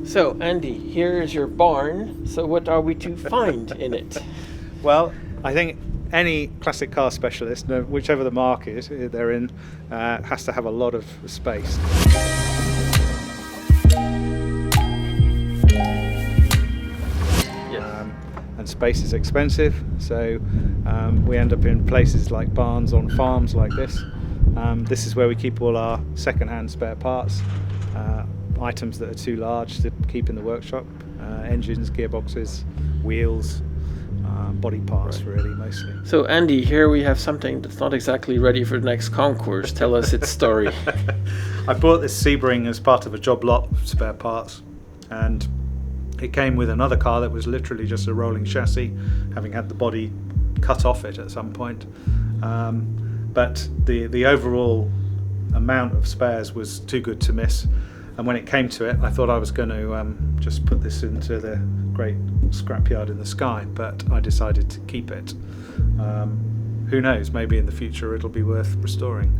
So, Andy, here is your barn. So, what are we to find in it? Well, I think any classic car specialist, whichever the market they're in, has to have a lot of space. Yes. And space is expensive, so we end up in places like barns on farms like this. This is where we keep all our second-hand spare parts, items that are too large to keep in the workshop, engines, gearboxes, wheels, body parts, really, mostly. So, Andy, here we have something that's not exactly ready for the next concourse. Tell us its story. I bought this Sebring as part of a job lot of spare parts, and it came with another car that was literally just a rolling chassis, having had the body cut off it at some point. But the overall amount of spares was too good to miss. And when it came to it, I thought I was going to just put this into the great scrapyard in the sky, but I decided to keep it. Who knows, maybe in the future it'll be worth restoring.